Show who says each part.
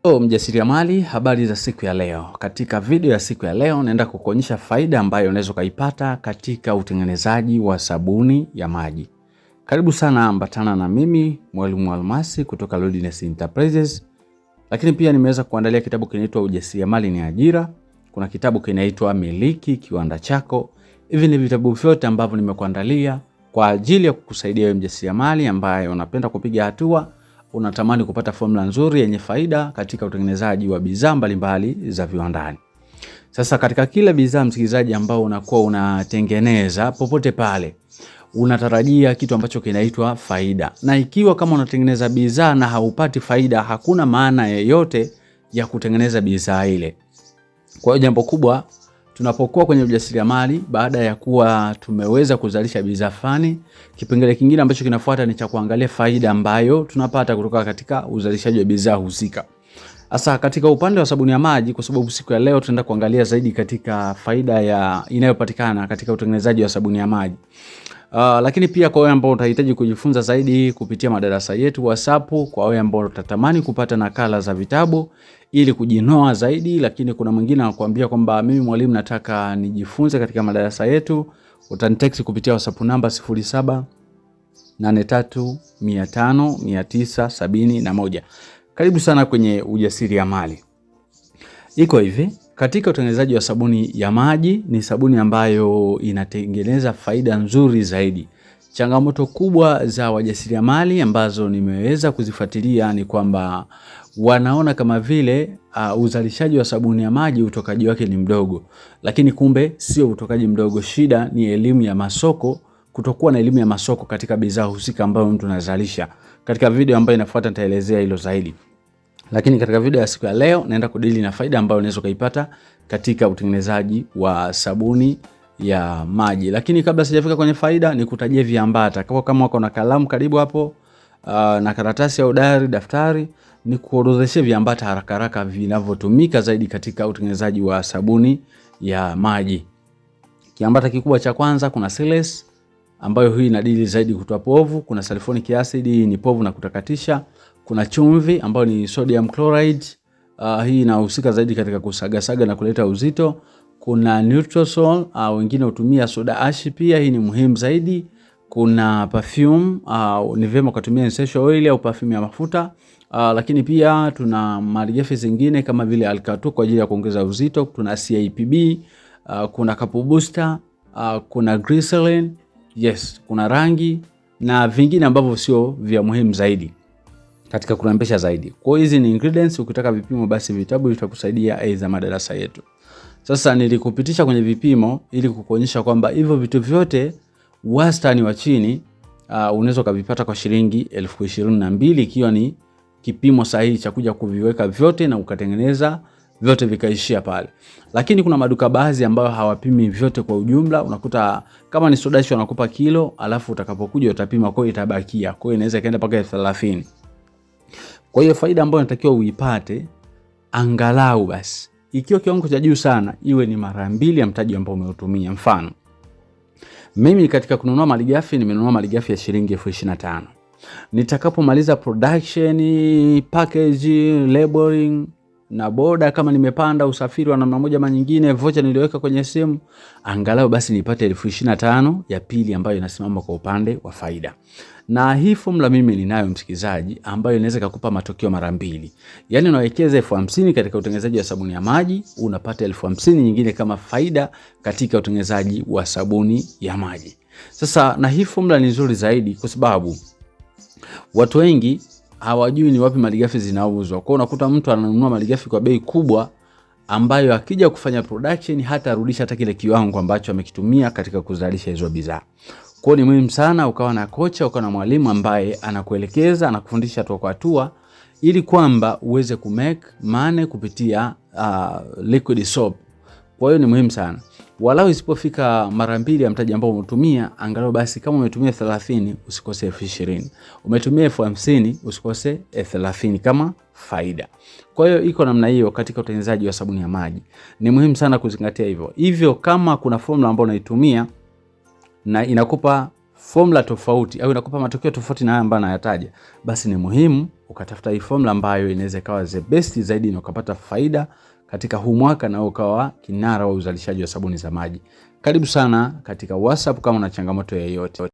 Speaker 1: Mjasiriamali, habari za siku ya leo. Katika video ya siku ya leo naenda kukuonyesha faida ambayo unaweza kuipata katika utengenezaji wa sabuni ya maji. Karibu sana, ambatana na mimi Mwalimu Almasi kutoka Lodness Enterprises. Lakini pia nimeweza kuandalia kitabu kinaitwa Ujasiriamali ni Ajira. Kuna kitabu kinaitwa Miliki Kiwanda Chako. Hivi ni vitabu vyote ambavyo nimekuandalia kwa ajili ya kukusaidia wewe mjasiriamali ambaye unapenda kupiga hatua, unatamani kupata formula nzuri yenye faida katika utengenezaji wa bidhaa mbalimbali za viwandani. Sasa katika kila bidhaa msikilizaji ambao unakuwa unatengeneza popote pale, unatarajia kitu ambacho kinaitwa faida. Na ikiwa kama unatengeneza bidhaa na haupati faida, hakuna maana yoyote ya kutengeneza bidhaa ile. Kwa hiyo jambo kubwa tunapokuwa kwenye ujasiriamali, baada ya kuwa tumeweza kuzalisha bidhaa fulani, kipengele kingine ambacho kinafuata ni cha kuangalia faida ambayo tunapata kutoka katika uzalishaji wa bidhaa husika. Sasa katika upande wa sabuni ya maji, kwa sababu siku ya leo tunaenda kuangalia zaidi katika faida inayopatikana katika utengenezaji wa sabuni ya maji. Lakini pia kwa wewe ambao utahitaji kujifunza zaidi kupitia madarasa yetu WhatsApp, kwa wewe ambao utatamani kupata nakala za vitabu ili kujinoa zaidi, lakini kuna mwingine anakuambia kwamba mimi mwalimu nataka nijifunze katika madarasa yetu, utanitext kupitia WhatsApp namba 0783500971. Karibu sana kwenye ujasiriamali. Iko hivi, katika utengenezaji wa sabuni ya maji, ni sabuni ambayo inatengeneza faida nzuri zaidi. Changamoto kubwa za wajasiriamali ambazo nimeweza kuzifuatilia ni kwamba wanaona kama vile uzalishaji wa sabuni ya maji utokaji wake ni mdogo, lakini kumbe sio utokaji mdogo. Shida ni elimu ya masoko, kutokuwa na elimu ya masoko katika bidhaa husika ambayo mtu anazalisha. Katika video ambayo inafuata nitaelezea hilo zaidi. Lakini katika video ya siku ya leo naenda kudili na faida ambayo unaweza kuipata katika utengenezaji wa sabuni ya maji. Lakini kabla sijafika kwenye faida, nikutajie viambata. Kama uko na kalamu karibu hapo, na karatasi au diary, daftari, nikuorodheshe viambata haraka haraka vinavyotumika zaidi katika utengenezaji wa sabuni ya maji. Kiambata kikubwa cha kwanza kuna Siles ambayo hii inadili zaidi kutoa povu, kuna sulfonic acid, ni povu na kutakatisha. Kuna chumvi ambayo ni sodium chloride, hii inahusika zaidi katika kusagasaga na kuleta uzito. Kuna Nutrosol, wengine hutumia soda ash pia, hii ni muhimu zaidi. Kuna perfume, ni vyema kutumia essential oil au perfume ya mafuta. Lakini pia tuna malighafi zingine kama vile alkatu kwa ajili ya kuongeza uzito. Tuna CIPB, kuna Couple Booster, kuna glycerin, kuna rangi na vingine ambavyo sio vya muhimu zaidi katika kurembesha zaidi. Kwa hizi ni ingredients, ukitaka vipimo basi vitabu vitakusaidia aidha madarasa yetu. Sasa nilikupitisha kwenye vipimo ili kukuonyesha kwamba hivyo vitu vyote wastani wa chini unaweza kuvipata kwa shilingi 22,000 ikiwa ni kipimo sahihi cha kuja kuviweka vyote na ukatengeneza vyote vikaishia pale. Lakini kuna maduka baadhi ambayo hawapimi vyote kwa ujumla. Unakuta kama ni soda ash wanakupa kilo, alafu utakapokuja utapima kwa itabakia. Kwa hiyo inaweza kaenda mpaka 30,000. Kwa hiyo faida ambayo unatakiwa uipate angalau basi, ikiwa kiwango cha juu sana, iwe ni mara 2 ya mtaji ambao umeutumia. Mfano, mimi katika kununua malighafi nimenunua malighafi ya shilingi 25,000. Nitakapomaliza production, package, labeling na boda, kama nimepanda usafiri wa namna moja ama nyingine, voucher niliweka kwenye simu, angalau basi nipate 25,000 ya pili ambayo inasimama kwa upande wa faida. Na hii formula mimi ninayo msikizaji, ambayo inaweza kukupa matokeo mara 2. Yaani unawekeza 50,000 katika utengenezaji wa sabuni ya maji, unapata 50,000 nyingine kama faida katika utengenezaji wa sabuni ya maji. Sasa na hii formula ni nzuri zaidi kwa sababu watu wengi hawajui ni wapi malighafi zinauzwa. Kwa hiyo unakuta mtu ananunua malighafi kwa bei kubwa ambayo akija kufanya production hata arudisha hata kile kiwango ambacho amekitumia katika kuzalisha hizo bidhaa. Kwa hiyo ni muhimu sana ukawa na kocha, ukawa na mwalimu ambaye anakuelekeza, anakufundisha hatua kwa hatua ili kwamba uweze kumake money kupitia liquid soap. Kwa hiyo ni muhimu sana. Walau isipofika mara 2 ya mtaji ambao umetumia, angalau basi kama umetumia 30 usikose 20,000. Umetumia 50,000 usikose 30 kama faida. Kwa hiyo iko namna hiyo katika utengenezaji wa sabuni ya maji. Ni muhimu sana kuzingatia hivyo. Hivyo kama kuna formula ambayo unaitumia na inakupa formula tofauti au inakupa matokeo tofauti na haya ambayo nayataja, basi ni muhimu ukatafuta hii formula ambayo inaweza ikawa the best zaidi na ukapata faida katika huu mwaka na ukawa kinara wa uzalishaji wa sabuni za maji. Karibu sana katika WhatsApp kama una changamoto yoyote.